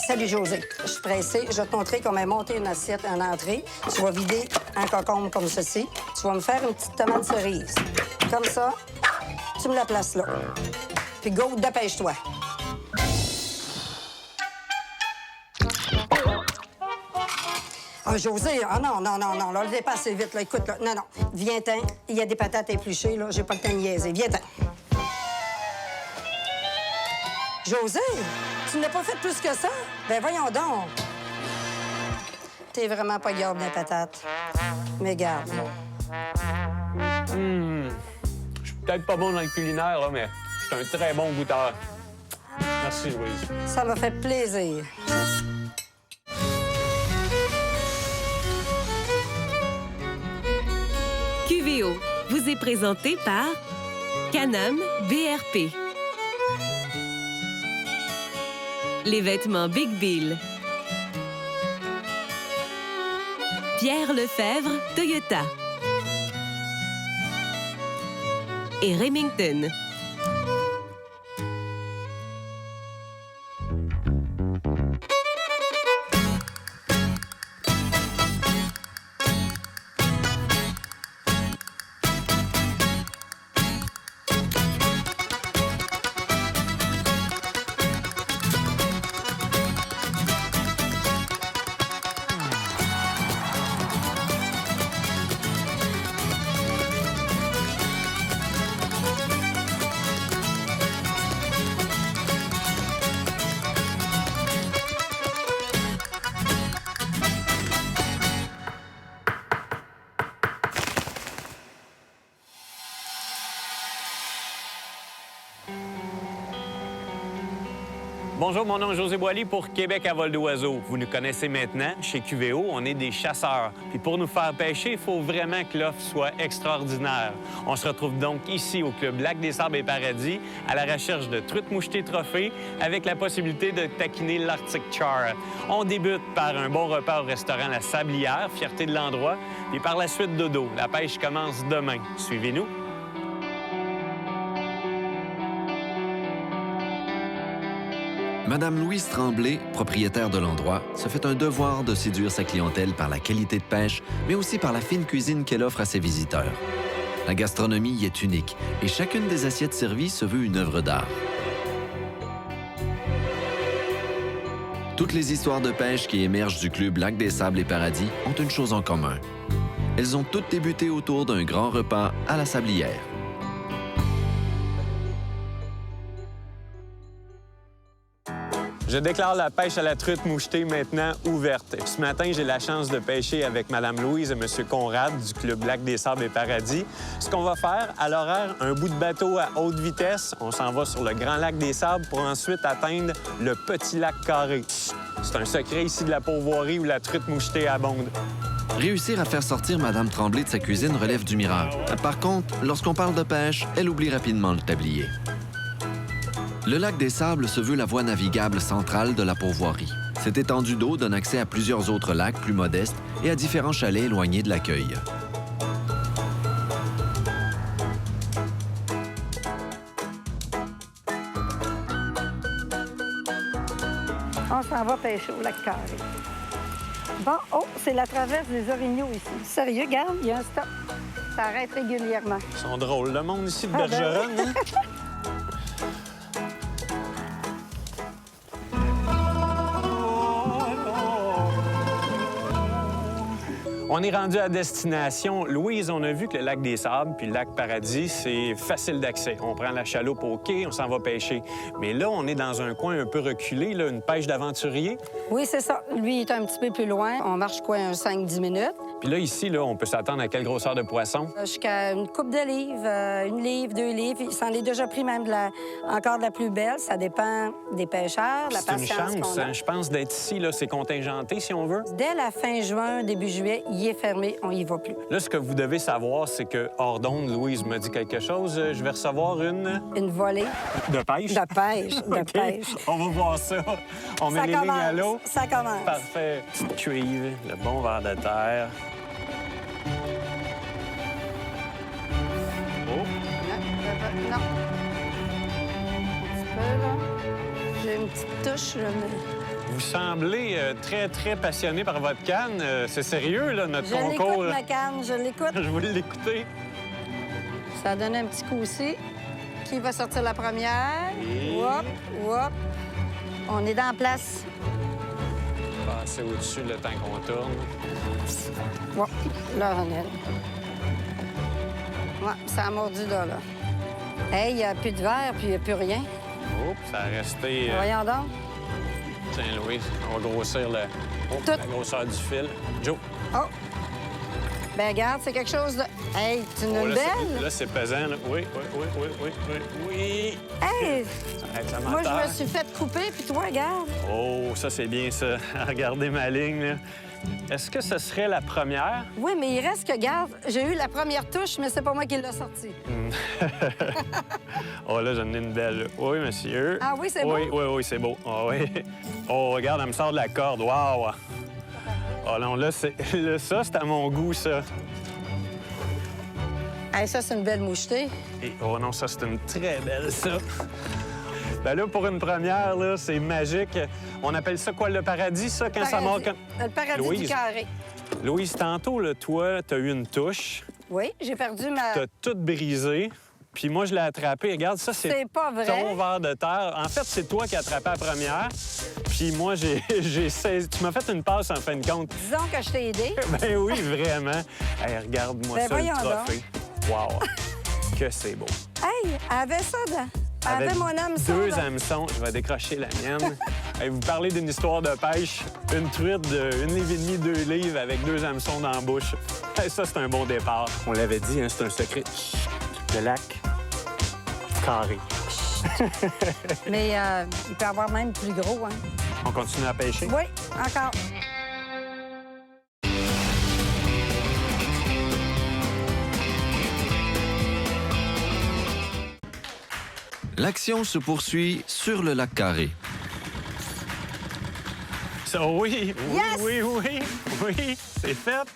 Salut, José. Je suis pressée. Je vais te montrer comment monter une assiette en entrée. Tu vas vider un concombre comme ceci. Tu vas me faire une petite tomate cerise. Comme ça, tu me la places là. Puis go, dépêche-toi. Ah, José, non, là, le dépasse vite, là. Écoute, là, non, viens-t'en. Il y a des patates épluchées, là. J'ai pas le temps de niaiser. Viens-t'en. José, tu n'as pas fait plus que ça? Ben voyons donc. T'es vraiment pas garde des patates. Mais garde. Je suis peut-être pas bon dans le culinaire, là, mais je suis un très bon goûteur. Merci, Louise. Ça m'a fait plaisir. QVO vous est présenté par Can-Am BRP. Les vêtements Big Bill. Pierre Lefebvre, Toyota. Et Remington. Bonjour, mon nom est José Boily pour Québec à vol d'oiseau. Vous nous connaissez maintenant. Chez QVO, on est des chasseurs. Puis pour nous faire pêcher, il faut vraiment que l'offre soit extraordinaire. On se retrouve donc ici au Club Lac des Sables et Paradis à la recherche de truites mouchetées trophées avec la possibilité de taquiner l'Arctic Char. On débute par un bon repas au restaurant La Sablière, fierté de l'endroit. Puis par la suite, dodo. La pêche commence demain. Suivez-nous. Madame Louise Tremblay, propriétaire de l'endroit, se fait un devoir de séduire sa clientèle par la qualité de pêche, mais aussi par la fine cuisine qu'elle offre à ses visiteurs. La gastronomie y est unique et chacune des assiettes servies se veut une œuvre d'art. Toutes les histoires de pêche qui émergent du Club Lac des Sables et Paradis ont une chose en commun. Elles ont toutes débuté autour d'un grand repas à la Sablière. Je déclare la pêche à la truite mouchetée maintenant ouverte. Ce matin, j'ai la chance de pêcher avec Mme Louise et M. Conrad du Club Lac des Sables et Paradis. Ce qu'on va faire, à l'horaire, un bout de bateau à haute vitesse. On s'en va sur le Grand Lac des Sables pour ensuite atteindre le Petit Lac Carré. C'est un secret ici de la pourvoirie où la truite mouchetée abonde. Réussir à faire sortir Madame Tremblay de sa cuisine relève du miracle. Par contre, lorsqu'on parle de pêche, elle oublie rapidement le tablier. Le lac des Sables se veut la voie navigable centrale de la pourvoirie. Cette étendue d'eau donne accès à plusieurs autres lacs plus modestes et à différents chalets éloignés de l'accueil. On s'en va pêcher au lac Carré. Bon, oh, c'est la traverse des Orignaux ici. Sérieux, regarde, il y a un stop. Ça arrête régulièrement. Ils sont drôles, le monde ici de Ah, ben Bergeronne. oui. Hein? On est rendu à destination. Louise, on a vu que le lac des Sables puis le lac Paradis, c'est facile d'accès. On prend la chaloupe au quai, on s'en va pêcher. Mais là, on est dans un coin un peu reculé, là, une pêche d'aventurier. Oui, c'est ça. Lui, il est un petit peu plus loin. On marche quoi, un 5-10 minutes? Puis là, ici, là, on peut s'attendre à quelle grosseur de poisson? Jusqu'à une coupe de livres, une livre, 2 livres. Il s'en est déjà pris même encore de la plus belle. Ça dépend des pêcheurs, de la C'est une patience chance, qu'on a. hein, je pense, d'être ici. Là, c'est contingenté, si on veut. Dès la fin juin, début juillet, il est fermé. On y va plus. Là, ce que vous devez savoir, c'est que hors d'onde, Louise me dit quelque chose. Je vais recevoir une... Une volée De pêche? de pêche, de OK. pêche. On va voir ça. On met Ça les lignes à commence, l'eau. ça commence. Parfait. Petite cuivre, le bon verre de terre. Oh, Non. Un petit peu, là. J'ai une petite touche, là, mais... Vous semblez très, très passionné par votre canne. C'est sérieux, là, notre Je concours. l'écoute, ma canne, je l'écoute. Je voulais l'écouter. Ça a donné un petit coup aussi. Qui va sortir la première? Et- Hop, hop. On est dans la place. Passer au-dessus le temps qu'on tourne. Hop, là, on est. Ouais, ça a mordu là. Hey, il n'y a plus de verre, puis il n'y a plus rien. Oups, ça a resté... Voyons donc. Tiens, Louise, on va grossir Tout. la grosseur du fil. Joe. Oh! Ben regarde, c'est quelque chose de... Hey, tu Oh, une là, belle? là, c'est pesant, là. Oui, oui, oui, oui, oui, oui, oui. Hey! Ça arrête le Moi, moteur. je me suis fait couper, puis toi, regarde. Oh, ça, c'est bien, ça. Regardez ma ligne, là. Est-ce que ce serait la première? Oui, mais il reste que, regarde, j'ai eu la première touche, mais c'est pas moi qui l'ai sortie. Oh, là, j'en ai une belle. Là. Oui, monsieur. Ah oui, c'est oui, beau? Oui, oui, c'est beau. Oh, oui. Oh, regarde, elle me sort de la corde. Wow! Oh non, là, ça, c'est à mon goût, ça. Hey, ça, c'est une belle mouchetée. Et, oh non, ça, c'est une très belle, ça. Ben là, pour une première, là, c'est magique. On appelle ça quoi, le paradis, ça, quand ça mord? Le paradis Louise. du carré. Louise, tantôt, là, toi, t'as eu une touche, Oui, j'ai perdu ma... t'as tout brisé, puis moi, je l'ai attrapé. Regarde, ça, C'est pas vrai. ton verre de terre. En fait, c'est toi qui as attrapé la première, puis moi, j'ai saisi... Tu m'as fait une passe, en fin de compte. Disons que je t'ai aidé. Ben oui, vraiment. Hey, regarde-moi Ben ça, le voyons trophée. Wow! Que c'est beau. Hey, elle avait ça dedans. Elle avait Avec mon hameçon. deux là. hameçons. Je vais décrocher la mienne. Hey, vous parlez d'une histoire de pêche. Une truite de 1,5 livre, 2 livres avec 2 hameçons dans la bouche. Hey, ça, c'est un bon départ. On l'avait dit, hein, c'est un secret. Le lac carré. Mais il peut avoir même plus gros, hein. On continue à pêcher? Oui, encore. L'action se poursuit sur le lac Carré. Ça, oui, oui, Yes! oui, oui, oui, c'est fait.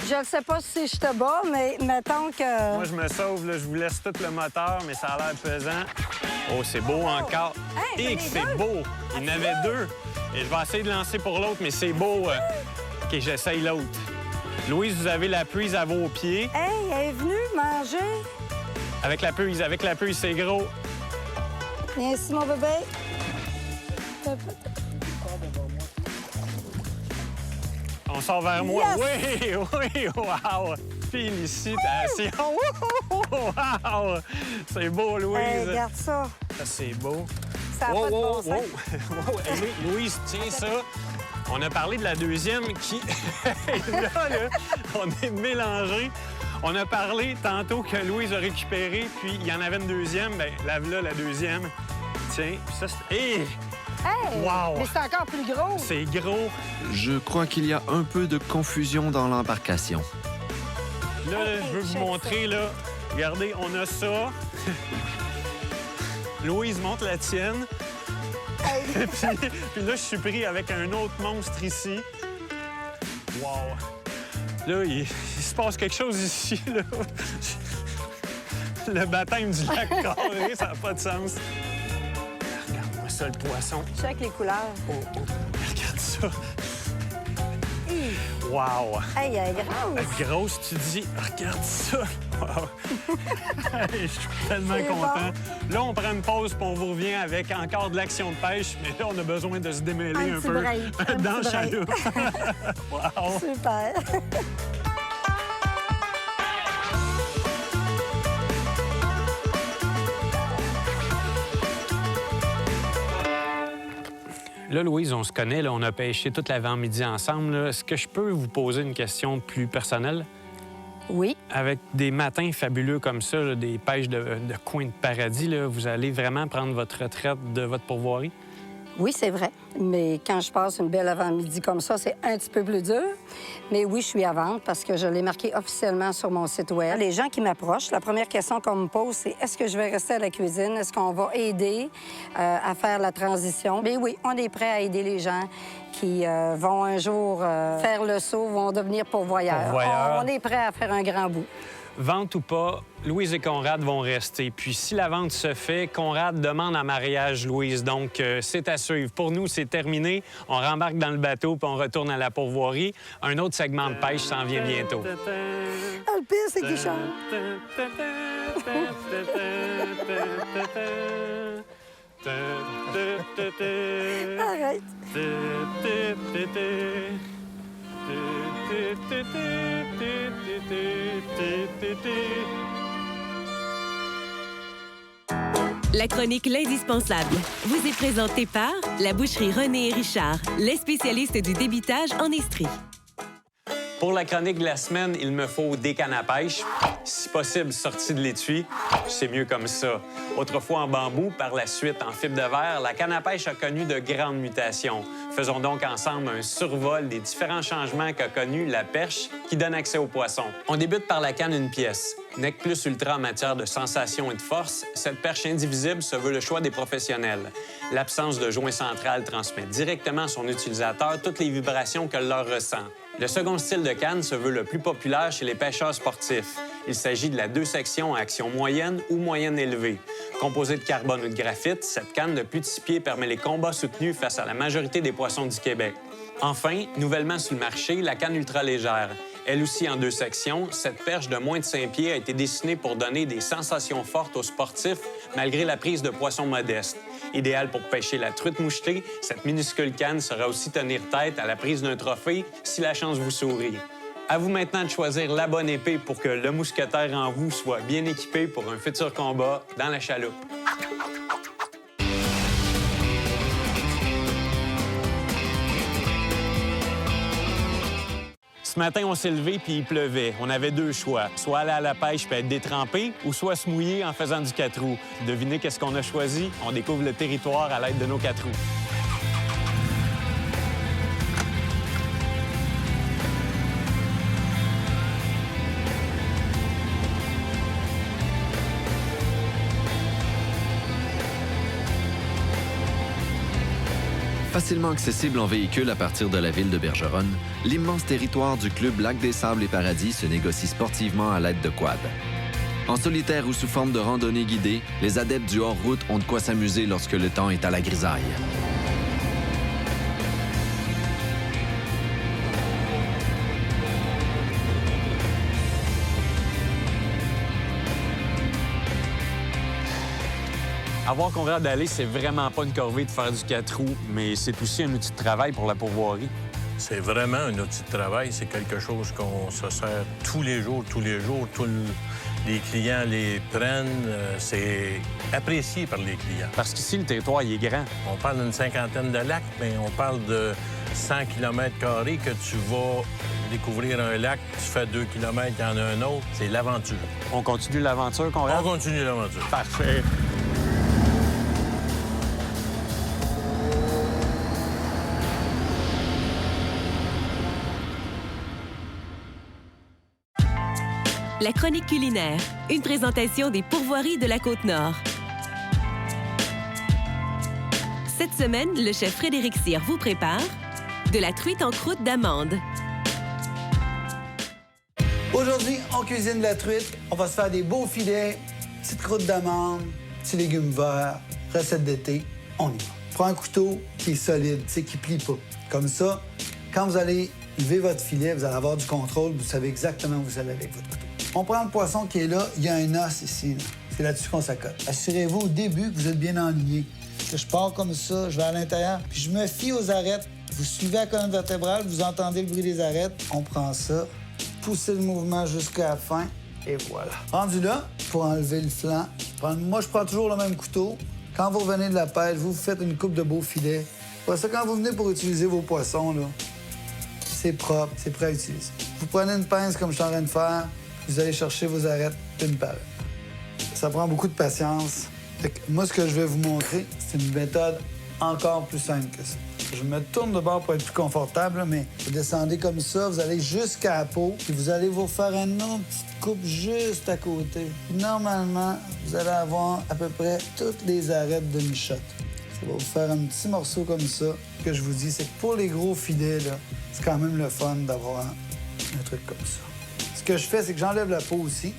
Je ne sais pas si je te bats, mais mettons que... Moi, je me sauve, là, je vous laisse tout le moteur, mais ça a l'air pesant. Oh, c'est beau encore. Hey, Et j'en que ai c'est deux. beau. Il y en avait deux. Et je vais essayer de lancer pour l'autre, mais c'est beau. OK, j'essaye l'autre. Louise, vous avez la puise à vos pieds. Hey, elle est venue manger. Avec la puise, c'est gros. Viens ici, mon bébé. On sort vers moi. Yes! Oui, oui, wow! Félicitations! Wow! C'est beau, Louise. Hey, regarde ça. Ça, c'est beau. Ça n'a pas de bon sens. Wow. Hey, Louise, tiens ça. On a parlé de la deuxième qui... là, on est mélangés. On a parlé tantôt que Louise a récupéré, puis il y en avait une deuxième. Bien, là, la deuxième. Tiens, puis ça, c'est... Hey! Hey, Wow! mais c'est encore plus gros. C'est gros. Je crois qu'il y a un peu de confusion dans l'embarcation. Là, Hey, je veux vous check montrer, là. Regardez, on a ça. Louise montre la tienne. puis là, je suis pris avec un autre monstre ici. Wow! Là, il se passe quelque chose ici, là. Le baptême du lac Carré, ça n'a pas de sens. Regarde-moi ça, le poisson. Check les couleurs. Oh, oh. Regarde ça. Wow! Hey, elle est grosse. Grosse, tu dis, regarde ça! Wow. Je suis tellement C'est content. Là, on prend une pause puis on vous revient avec encore de l'action de pêche, mais là, on a besoin de se démêler Un un petit peu break, un dans le petit break. chaloupe. Wow! Super. Là, Louise, on se connaît, là, on a pêché toute l'avant-midi ensemble. Là. Est-ce que je peux vous poser une question plus personnelle? Oui. Avec des matins fabuleux comme ça, là, des pêches de coin de paradis, là, vous allez vraiment prendre votre retraite de votre pourvoirie? Oui, c'est vrai. Mais quand je passe une belle avant-midi comme ça, c'est un petit peu plus dur. Mais oui, je suis à vendre parce que je l'ai marqué officiellement sur mon site Web. Les gens qui m'approchent, la première question qu'on me pose, c'est est-ce que je vais rester à la cuisine? Est-ce qu'on va aider à faire la transition? Mais oui, on est prêt à aider les gens qui vont un jour faire le saut, vont devenir pourvoyeurs. Pourvoyeurs. On est prêt à faire un grand bout. Vente ou pas, Louise et Conrad vont rester. Puis si la vente se fait, Conrad demande en mariage Louise. Donc, c'est à suivre. Pour nous, c'est terminé. On rembarque dans le bateau puis on retourne à la pourvoirie. Un autre segment de pêche s'en vient bientôt. Ah, le pire, c'est Guichard. Arrête. La chronique L'Indispensable vous est présentée par la boucherie René et Richard, les spécialistes du débitage en Estrie. Pour la chronique de la semaine, il me faut des cannes à pêche. Si possible, sorties de l'étui. C'est mieux comme ça. Autrefois en bambou, par la suite en fibre de verre, la canne à pêche a connu de grandes mutations. Faisons donc ensemble un survol des différents changements qu'a connus la perche qui donne accès aux poissons. On débute par la canne une pièce. Nec plus ultra en matière de sensation et de force, cette perche indivisible se veut le choix des professionnels. L'absence de joint central transmet directement à son utilisateur toutes les vibrations que l'or ressent. Le second style de canne se veut le plus populaire chez les pêcheurs sportifs. Il s'agit de la 2 sections à action moyenne ou moyenne élevée. Composée de carbone ou de graphite, cette canne de plus de 6 pieds permet les combats soutenus face à la majorité des poissons du Québec. Enfin, nouvellement sur le marché, la canne ultra-légère. Elle aussi en 2 sections, cette perche de moins de 5 pieds a été dessinée pour donner des sensations fortes aux sportifs malgré la prise de poissons modestes. Idéale pour pêcher la truite mouchetée, cette minuscule canne saura aussi tenir tête à la prise d'un trophée si la chance vous sourit. À vous maintenant de choisir la bonne épée pour que le mousquetaire en vous soit bien équipé pour un futur combat dans la chaloupe. Ce matin, on s'est levé puis il pleuvait. On avait 2 choix. Soit aller à la pêche puis être détrempé ou soit se mouiller en faisant du 4 roues. Devinez qu'est-ce qu'on a choisi? On découvre le territoire à l'aide de nos 4 roues. Facilement accessible en véhicule à partir de la ville de Bergeronne, l'immense territoire du club Lac des Sables et Paradis se négocie sportivement à l'aide de quads. En solitaire ou sous forme de randonnée guidée, les adeptes du hors-route ont de quoi s'amuser lorsque le temps est à la grisaille. Avoir Conrad d'aller, c'est vraiment pas une corvée de faire du 4 roues, mais c'est aussi un outil de travail pour la pourvoirie. C'est vraiment un outil de travail. C'est quelque chose qu'on se sert tous les jours. Les clients les prennent. C'est apprécié par les clients. Parce qu'ici, le territoire, il est grand. On parle d'une 50aine de lacs, mais on parle de 100 km² que tu vas découvrir un lac, tu fais 2 km, il y en a un autre. C'est l'aventure. On continue l'aventure, Conrad? On continue l'aventure. Parfait. La chronique culinaire, une présentation des pourvoiries de la Côte-Nord. Cette semaine, le chef Frédéric Cyr vous prépare de la truite en croûte d'amande. Aujourd'hui, on cuisine la truite. On va se faire des beaux filets, petite croûte d'amande, petits légumes verts, recette d'été. On y va. Prends un couteau qui est solide, qui plie pas. Comme ça, quand vous allez lever votre filet, vous allez avoir du contrôle, vous savez exactement où vous allez avec votre couteau. On prend le poisson qui est là, il y a un os ici. Là. C'est là-dessus qu'on s'accote. Assurez-vous au début que vous êtes bien enligné. Je pars comme ça, je vais à l'intérieur, puis je me fie aux arêtes. Vous suivez la colonne vertébrale, vous entendez le bruit des arêtes. On prend ça, poussez le mouvement jusqu'à la fin, et voilà. Rendu là, pour enlever le flanc, moi, je prends toujours le même couteau. Quand vous revenez de la pêche, vous faites une coupe de beaux filets. Après ça, quand vous venez pour utiliser vos poissons, là, c'est propre, c'est prêt à utiliser. Vous prenez une pince comme je suis en train de faire, vous allez chercher vos arêtes une par une. Ça prend beaucoup de patience. Moi, ce que je vais vous montrer, c'est une méthode encore plus simple que ça. Je me tourne de bord pour être plus confortable, mais vous descendez comme ça, vous allez jusqu'à la peau, puis vous allez vous faire une autre petite coupe juste à côté. Puis normalement, vous allez avoir à peu près toutes les arêtes de mi-shot. Ça va vous faire un petit morceau comme ça. Ce que je vous dis, c'est que pour les gros filets, là, c'est quand même le fun d'avoir un truc comme ça. Ce que je fais, c'est que j'enlève la peau aussi.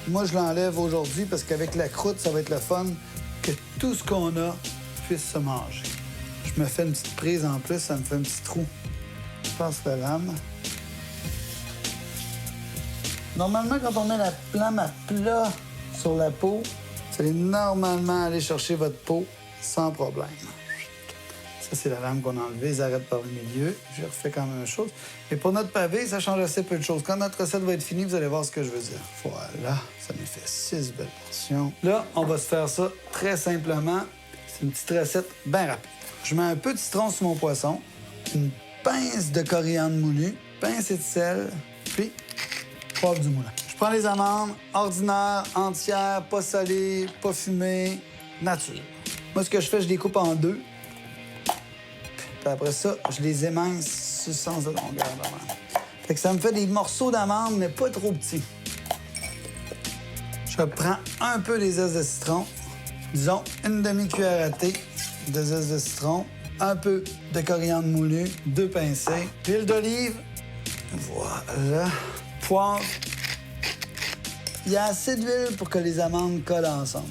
Moi, je l'enlève aujourd'hui parce qu'avec la croûte, ça va être le fun que tout ce qu'on a puisse se manger. Je me fais une petite prise en plus, ça me fait un petit trou. Je passe la lame. Normalement, quand on met la lame à plat sur la peau, vous allez normalement aller chercher votre peau sans problème. Ça, c'est la lame qu'on a enlevée, ils arrêtent par le milieu. Je refais quand même une chose. Et pour notre pavé, ça change assez peu de choses. Quand notre recette va être finie, vous allez voir ce que je veux dire. Voilà, ça nous fait 6 belles portions. Là, on va se faire ça très simplement. C'est une petite recette bien rapide. Je mets un peu de citron sur mon poisson, une pince de coriandre moulu, pincée de sel, puis poivre du moulin. Je prends les amandes ordinaires, entières, pas salées, pas fumées, nature. Moi, ce que je fais, je les coupe en deux. Puis après ça, je les émince sur le sens de longueur d'amande. Fait que ça me fait des morceaux d'amande, mais pas trop petits. Je prends un peu des zestes de citron, disons une demi-cuillère à thé de zestes de citron, un peu de coriandre moulu, 2 pincées, l'huile d'olive, voilà, poivre. Il y a assez d'huile pour que les amandes collent ensemble.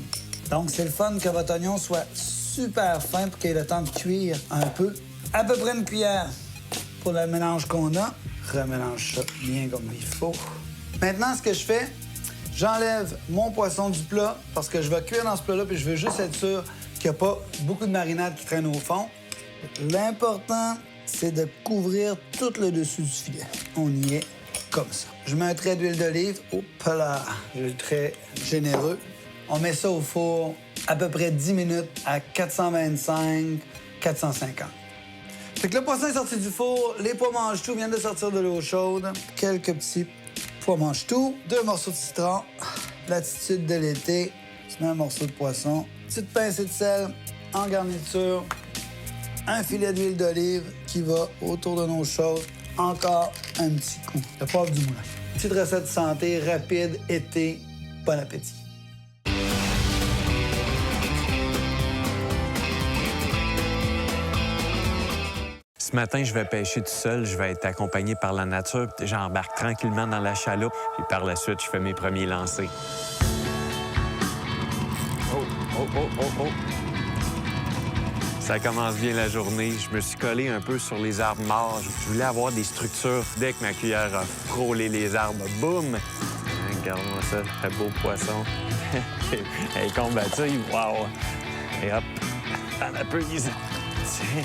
Donc, c'est le fun que votre oignon soit super fin pour qu'il ait le temps de cuire un peu. À peu près une cuillère pour le mélange qu'on a. Remélange ça bien comme il faut. Maintenant, ce que je fais, j'enlève mon poisson du plat parce que je vais cuire dans ce plat-là puis je veux juste être sûr qu'il n'y a pas beaucoup de marinade qui traîne au fond. L'important, c'est de couvrir tout le dessus du filet. On y est comme ça. Je mets un trait d'huile d'olive. Hop là! J'ai le trait généreux. On met ça au four à peu près 10 minutes à 425, 450. Fait que le poisson est sorti du four, les pois mange-tout viennent de sortir de l'eau chaude. Quelques petits pois mange-tout, 2 morceaux de citron, l'attitude de l'été, tu mets un morceau de poisson, petite pincée de sel en garniture, un filet d'huile d'olive qui va autour de nos choses, encore un petit coup de poivre du moulin. Petite recette santé, rapide, été, bon appétit. Ce matin, je vais pêcher tout seul. Je vais être accompagné par la nature. J'embarque tranquillement dans la chaloupe. Puis par la suite, je fais mes premiers lancers. Oh! Ça commence bien la journée. Je me suis collé un peu sur les arbres morts. Je voulais avoir des structures. Dès que ma cuillère a frôlé les arbres, boum! Regarde-moi ça, très beau poisson. Elle est combative, wow! Et hop, on a peu guisé. Tiens.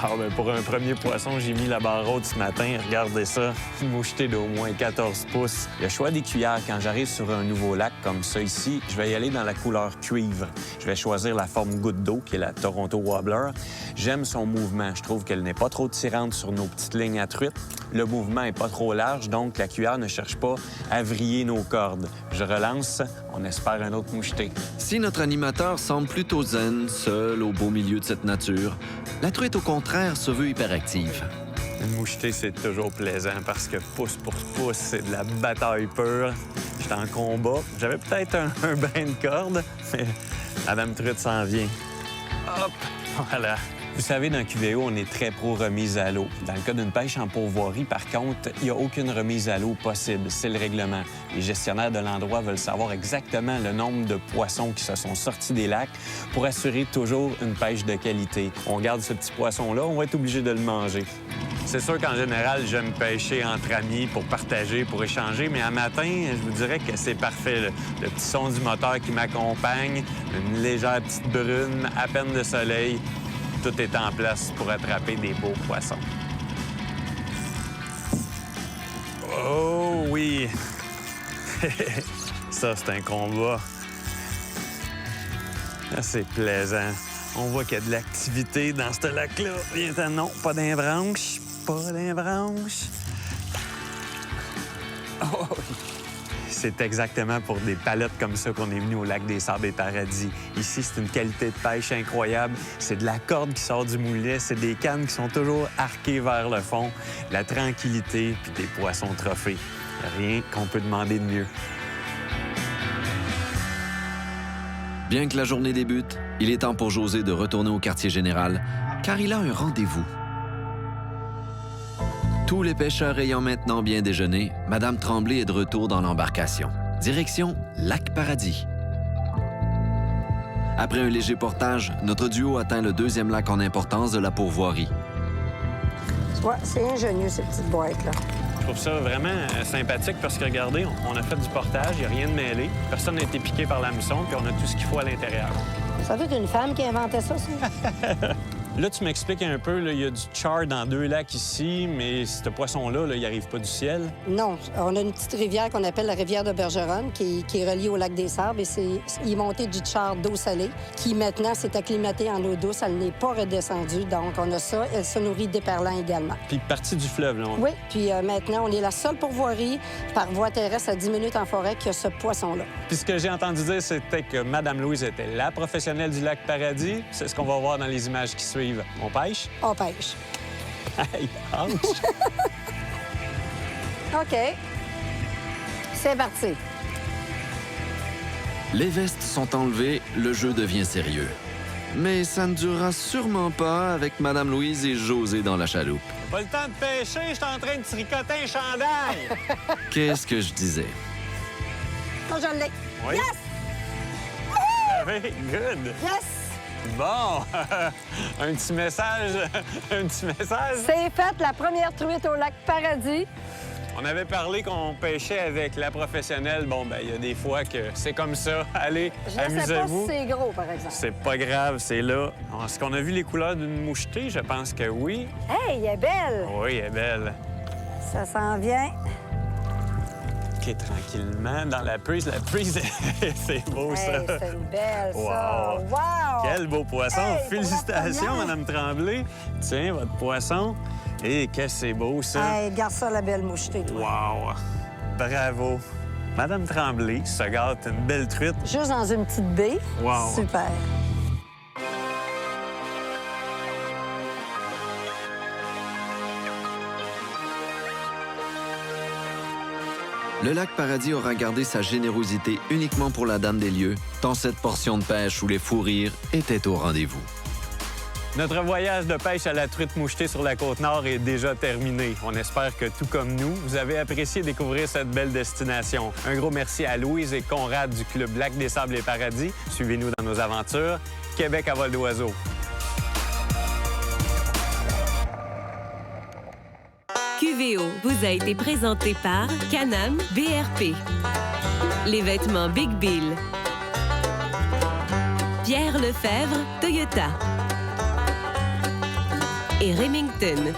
Ah, ben pour un premier poisson, j'ai mis la barre haute ce matin. Regardez ça, une mouchetée d'au moins 14 pouces. Le choix des cuillères, quand j'arrive sur un nouveau lac comme ça ici, je vais y aller dans la couleur cuivre. Je vais choisir la forme goutte d'eau, qui est la Toronto Wobbler. J'aime son mouvement. Je trouve qu'elle n'est pas trop tirante sur nos petites lignes à truite. Le mouvement est pas trop large, donc la cuillère ne cherche pas à vriller nos cordes. Je relance, on espère un autre moucheté. Si notre animateur semble plutôt zen, seul au beau milieu de cette nature, la truite, au contraire, se veut hyperactive. Une mouchetée, c'est toujours plaisant parce que pouce pour pouce, c'est de la bataille pure. J'étais en combat. J'avais peut-être un brin de corde, mais Madame Truite s'en vient. Hop! Voilà. Vous savez, dans QVO, on est très pro remise à l'eau. Dans le cas d'une pêche en pourvoirie, par contre, il n'y a aucune remise à l'eau possible. C'est le règlement. Les gestionnaires de l'endroit veulent savoir exactement le nombre de poissons qui se sont sortis des lacs pour assurer toujours une pêche de qualité. On garde ce petit poisson-là, on va être obligé de le manger. C'est sûr qu'en général, j'aime pêcher entre amis pour partager, pour échanger, mais un matin, je vous dirais que c'est parfait. Le petit son du moteur qui m'accompagne, une légère petite brune, à peine de soleil. Tout est en place pour attraper des beaux poissons. Oh oui! Ça, c'est un combat. Là, c'est plaisant. On voit qu'il y a de l'activité dans ce lac-là. Viens, non, pas d'un branche. Pas d'un branche. Oh oui! C'est exactement pour des palettes comme ça qu'on est venu au lac des Sables et Paradis. Ici, c'est une qualité de pêche incroyable. C'est de la corde qui sort du moulet, c'est des cannes qui sont toujours arquées vers le fond, la tranquillité puis des poissons trophées. Rien qu'on peut demander de mieux. Bien que la journée débute, il est temps pour José de retourner au quartier général, car il a un rendez-vous. Tous les pêcheurs ayant maintenant bien déjeuné, Madame Tremblay est de retour dans l'embarcation. Direction Lac-Paradis. Après un léger portage, notre duo atteint le 2e lac en importance de la pourvoirie. Tu vois, c'est ingénieux, ces petites boîtes-là. Je trouve ça vraiment sympathique parce que, regardez, on a fait du portage, il n'y a rien de mêlé. Personne n'a été piqué par l'hameçon, puis on a tout ce qu'il faut à l'intérieur. Ça doit être une femme qui inventait ça, ça? Là, tu m'expliques un peu, là, il y a du char dans 2 lacs ici, mais ce poisson-là, là, il n'arrive pas du ciel. Non. On a une petite rivière qu'on appelle la rivière de Bergeronne, qui est reliée au lac des Sables. Et il est monté du char d'eau salée, qui maintenant s'est acclimatée en eau douce. Elle n'est pas redescendue. Donc, on a ça. Elle se nourrit d'éperlans également. Puis partie du fleuve, là. Oui. Puis maintenant, on est la seule pourvoirie par voie terrestre à 10 minutes en forêt qui a ce poisson-là. Puis ce que j'ai entendu dire, c'était que Mme Louise était la professionnelle du lac Paradis. C'est ce qu'on va voir dans les images qui suivent. On pêche? On pêche. Hey, ouch! OK. C'est parti. Les vestes sont enlevées, le jeu devient sérieux. Mais ça ne durera sûrement pas avec Madame Louise et José dans la chaloupe. Pas le temps de pêcher, je suis en train de tricoter un chandail! Qu'est-ce que je disais? Oh, je l'ai. Oui? Yes! Very good! Yes! Bon, un petit message, C'est fait, la première truite au lac Paradis. On avait parlé qu'on pêchait avec la professionnelle. Bon, ben il y a des fois que c'est comme ça. Allez, Je ne sais pas si amusez-vous. c'est gros, par exemple. C'est pas grave, c'est là. Est-ce qu'on a vu les couleurs d'une mouchetée? Je pense que oui. Hey, elle est belle! Oui, elle est belle. Ça s'en vient. OK, tranquillement, dans la prise, c'est beau, ça. Hey, c'est une belle, ça. Wow. Wow! Quel beau poisson! Hey, pour Félicitations, la première. Madame Tremblay. Tiens, votre poisson. Et qu'est-ce que c'est beau, ça. Hey, garde ça, la belle mouchetée, toi. Wow! Bravo. Madame Tremblay se gâte une belle truite. Juste dans une petite baie. Wow. Super. Le lac Paradis aura gardé sa générosité uniquement pour la dame des lieux, tant cette portion de pêche où les fous rires étaient au rendez-vous. Notre voyage de pêche à la truite mouchetée sur la Côte-Nord est déjà terminé. On espère que, tout comme nous, vous avez apprécié découvrir cette belle destination. Un gros merci à Louise et Conrad du Club Lac des Sables et Paradis. Suivez-nous dans nos aventures. Québec à vol d'oiseau. QVO vous a été présenté par Can-Am BRP. Les vêtements Big Bill. Pierre Lefebvre, Toyota. Et Remington.